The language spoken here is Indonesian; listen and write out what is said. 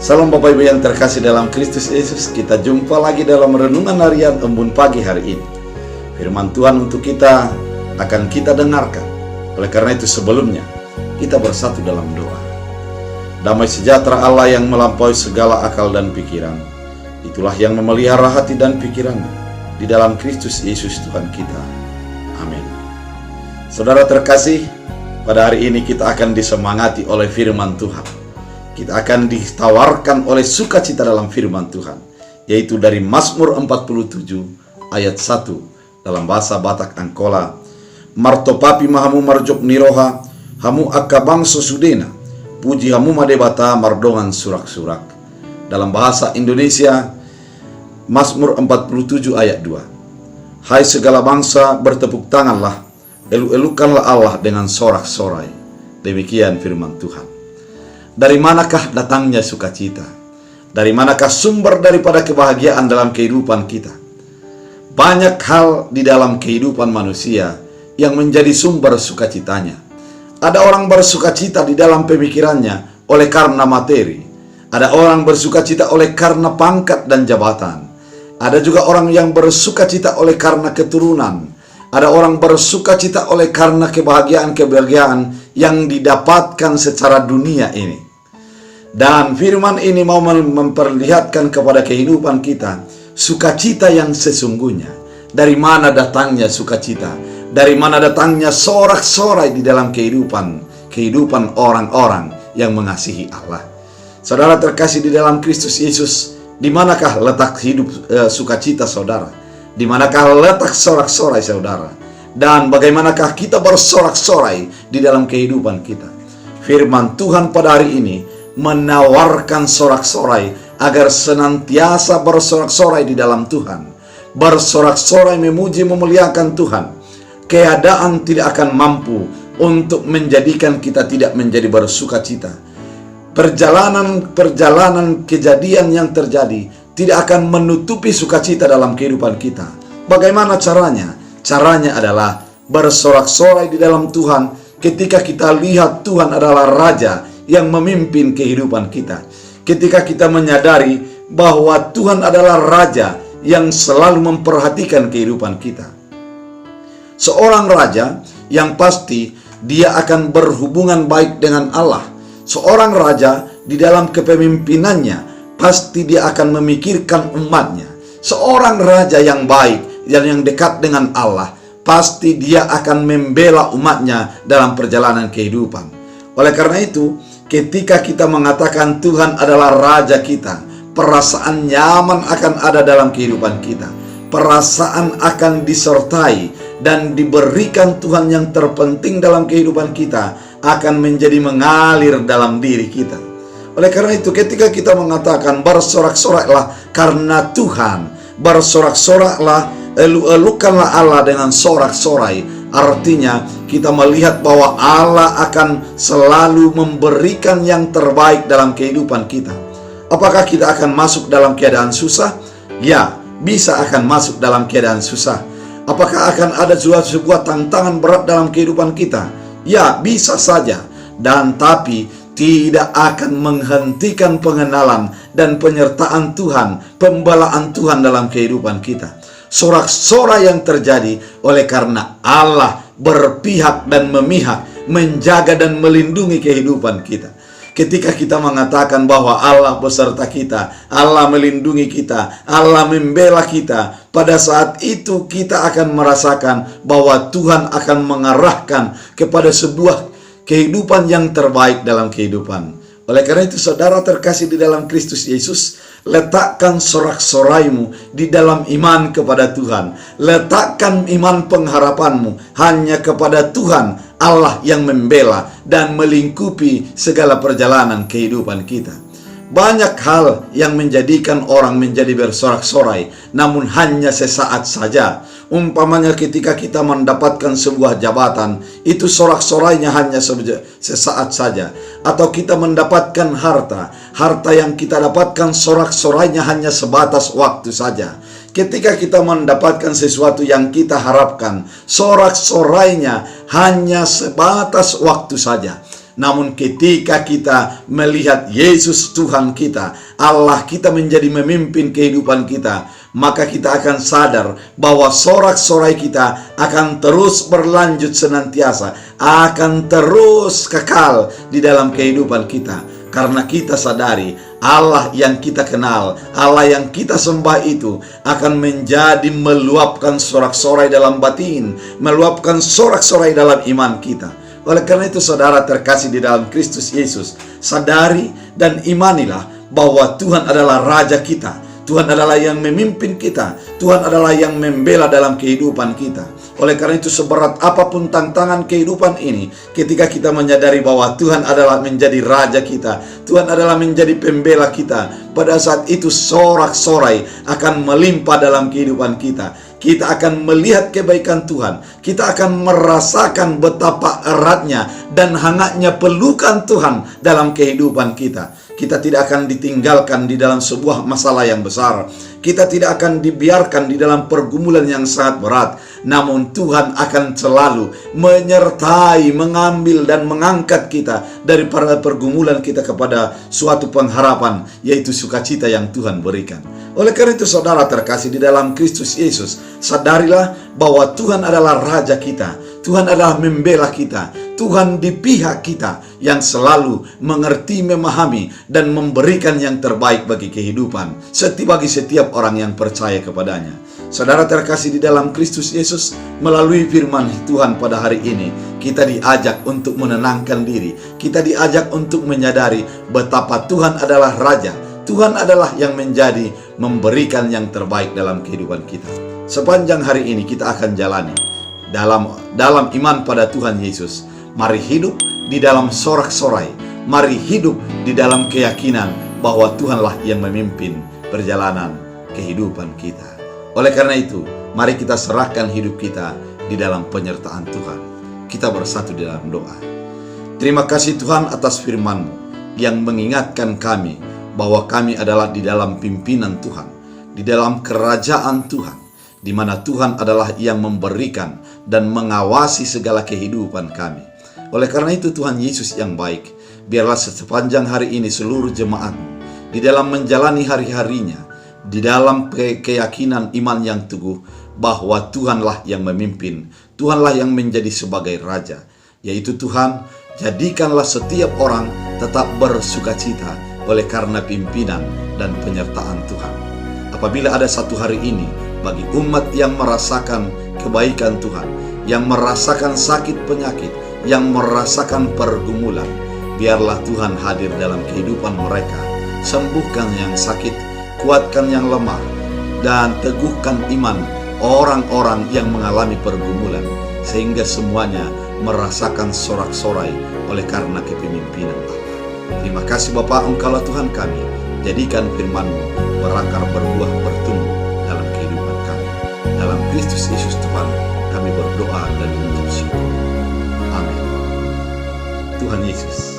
Salam Bapak Ibu yang terkasih dalam Kristus Yesus. Kita jumpa lagi dalam renungan harian Embun Pagi hari ini. Firman Tuhan untuk kita akan kita dengarkan. Oleh karena itu sebelumnya kita bersatu dalam doa. Damai sejahtera Allah yang melampaui segala akal dan pikiran, itulah yang memelihara hati dan pikiranmu di dalam Kristus Yesus Tuhan kita. Amin. Saudara terkasih, pada hari ini kita akan disemangati oleh firman Tuhan. Kita akan ditawarkan oleh sukacita dalam firman Tuhan, yaitu dari Mazmur 47 ayat 1 dalam bahasa Batak Angkola. Martopapi mahamu marjok niroha, hamu akka bangso sudena, puji hamu madebata mardongan surak-surak. Dalam bahasa Indonesia, Mazmur 47 ayat 2. Hai segala bangsa, bertepuk tanganlah, elu-elukanlah Allah dengan sorak-sorai. Demikian firman Tuhan. Dari manakah datangnya sukacita? Dari manakah sumber daripada kebahagiaan dalam kehidupan kita? Banyak hal di dalam kehidupan manusia yang menjadi sumber sukacitanya. Ada orang bersukacita di dalam pemikirannya oleh karena materi. Ada orang bersukacita oleh karena pangkat dan jabatan. Ada juga orang yang bersukacita oleh karena keturunan. Ada orang bersukacita oleh karena kebahagiaan-kebahagiaan yang didapatkan secara dunia ini. Dan firman ini mau memperlihatkan kepada kehidupan kita sukacita yang sesungguhnya. Dari mana datangnya sukacita? Dari mana datangnya sorak-sorai di dalam kehidupan orang-orang yang mengasihi Allah? Saudara terkasih di dalam Kristus Yesus, di manakah letak hidup sukacita saudara? Di manakah letak sorak-sorai saudara? Dan bagaimanakah kita bersorak-sorai di dalam kehidupan kita? Firman Tuhan pada hari ini menawarkan sorak-sorai agar senantiasa bersorak-sorai di dalam Tuhan. Bersorak-sorai memuji memuliakan Tuhan. Keadaan tidak akan mampu untuk menjadikan kita tidak menjadi bersukacita. Perjalanan kejadian yang terjadi tidak akan menutupi sukacita dalam kehidupan kita. Bagaimana caranya? Caranya adalah bersorak-sorai di dalam Tuhan ketika kita lihat Tuhan adalah Raja yang memimpin kehidupan kita. Ketika kita menyadari bahwa Tuhan adalah Raja yang selalu memperhatikan kehidupan kita. Seorang raja yang pasti dia akan berhubungan baik dengan Allah. Seorang raja di dalam kepemimpinannya pasti dia akan memikirkan umatnya. Seorang raja yang baik dan yang dekat dengan Allah, pasti dia akan membela umatnya dalam perjalanan kehidupan. Oleh karena itu, ketika kita mengatakan Tuhan adalah raja kita, perasaan nyaman akan ada dalam kehidupan kita. Perasaan akan disertai dan diberikan Tuhan yang terpenting dalam kehidupan kita akan menjadi mengalir dalam diri kita. Oleh karena itu ketika kita mengatakan bersorak-soraklah karena Tuhan, bersorak-soraklah, elu-elukanlah Allah dengan sorak-sorai, artinya kita melihat bahwa Allah akan selalu memberikan yang terbaik dalam kehidupan kita. Apakah kita akan masuk dalam keadaan susah? Ya, bisa akan masuk dalam keadaan susah. Apakah akan ada sebuah tantangan berat dalam kehidupan kita? Ya, bisa saja. Dan tapi tidak akan menghentikan pengenalan dan penyertaan Tuhan, pembelaan Tuhan dalam kehidupan kita. Sorak-sorai yang terjadi oleh karena Allah berpihak dan memihak, menjaga dan melindungi kehidupan kita. Ketika kita mengatakan bahwa Allah beserta kita, Allah melindungi kita, Allah membela kita, pada saat itu kita akan merasakan bahwa Tuhan akan mengarahkan kepada sebuah kehidupan yang terbaik dalam kehidupan. Oleh karena itu saudara terkasih di dalam Kristus Yesus, letakkan sorak-soraimu di dalam iman kepada Tuhan. Letakkan iman pengharapanmu hanya kepada Tuhan Allah yang membela dan melingkupi segala perjalanan kehidupan kita. Banyak hal yang menjadikan orang menjadi bersorak-sorai, namun hanya sesaat saja. Umpamanya ketika kita mendapatkan sebuah jabatan, itu sorak-sorainya hanya sesaat saja. Atau kita mendapatkan harta yang kita dapatkan sorak-sorainya hanya sebatas waktu saja. Ketika kita mendapatkan sesuatu yang kita harapkan, sorak-sorainya hanya sebatas waktu saja. Namun ketika kita melihat Yesus Tuhan kita, Allah kita menjadi memimpin kehidupan kita, maka kita akan sadar bahwa sorak-sorai kita akan terus berlanjut senantiasa, akan terus kekal di dalam kehidupan kita. Karena kita sadari Allah yang kita kenal, Allah yang kita sembah itu akan menjadi meluapkan sorak-sorai dalam batin, meluapkan sorak-sorai dalam iman kita. Oleh karena itu saudara terkasih di dalam Kristus Yesus, sadari dan imanilah bahwa Tuhan adalah Raja kita. Tuhan adalah yang memimpin kita. Tuhan adalah yang membela dalam kehidupan kita. Oleh karena itu seberat apapun tantangan kehidupan ini, ketika kita menyadari bahwa Tuhan adalah menjadi Raja kita, Tuhan adalah menjadi pembela kita, pada saat itu sorak-sorai akan melimpah dalam kehidupan kita. Kita akan melihat kebaikan Tuhan. Kita akan merasakan betapa eratnya dan hangatnya pelukan Tuhan dalam kehidupan kita. Kita tidak akan ditinggalkan di dalam sebuah masalah yang besar. Kita tidak akan dibiarkan di dalam pergumulan yang sangat berat. Namun Tuhan akan selalu menyertai, mengambil dan mengangkat kita dari para pergumulan kita kepada suatu pengharapan, yaitu sukacita yang Tuhan berikan. Oleh karena itu saudara terkasih di dalam Kristus Yesus, sadarilah bahwa Tuhan adalah Raja kita. Tuhan adalah membela kita. Tuhan di pihak kita yang selalu mengerti, memahami, dan memberikan yang terbaik bagi kehidupan, bagi setiap orang yang percaya kepadanya. Saudara terkasih di dalam Kristus Yesus, melalui firman Tuhan pada hari ini, kita diajak untuk menenangkan diri. Kita diajak untuk menyadari betapa Tuhan adalah Raja. Tuhan adalah yang menjadi memberikan yang terbaik dalam kehidupan kita. Sepanjang hari ini kita akan jalani dalam iman pada Tuhan Yesus. Mari hidup di dalam sorak-sorai. Mari hidup di dalam keyakinan bahwa Tuhanlah yang memimpin perjalanan kehidupan kita. Oleh karena itu, mari kita serahkan hidup kita di dalam penyertaan Tuhan. Kita bersatu di dalam doa. Terima kasih Tuhan atas firman-Mu yang mengingatkan kami bahwa kami adalah di dalam pimpinan Tuhan, di dalam kerajaan Tuhan, di mana Tuhan adalah yang memberikan dan mengawasi segala kehidupan kami. Oleh karena itu Tuhan Yesus yang baik, biarlah sepanjang hari ini seluruh jemaat-Mu di dalam menjalani hari-harinya, di dalam keyakinan iman yang teguh bahwa Tuhanlah yang memimpin, Tuhanlah yang menjadi sebagai Raja, yaitu Tuhan, jadikanlah setiap orang tetap bersukacita oleh karena pimpinan dan penyertaan Tuhan. Apabila ada satu hari ini bagi umat yang merasakan kebaikan Tuhan, yang merasakan sakit penyakit, yang merasakan pergumulan, biarlah Tuhan hadir dalam kehidupan mereka, sembuhkan yang sakit, kuatkan yang lemah, dan teguhkan iman orang-orang yang mengalami pergumulan, sehingga semuanya merasakan sorak-sorai oleh karena kepemimpinan Allah. Terima kasih Bapa, Engkaulah Tuhan kami. Jadikan firman-Mu berakar, berbuah, bertumbuh dalam kehidupan kami. Dalam Kristus Yesus Tuhan kami berdoa dan mengucap syukur. Amin. Tuhan Yesus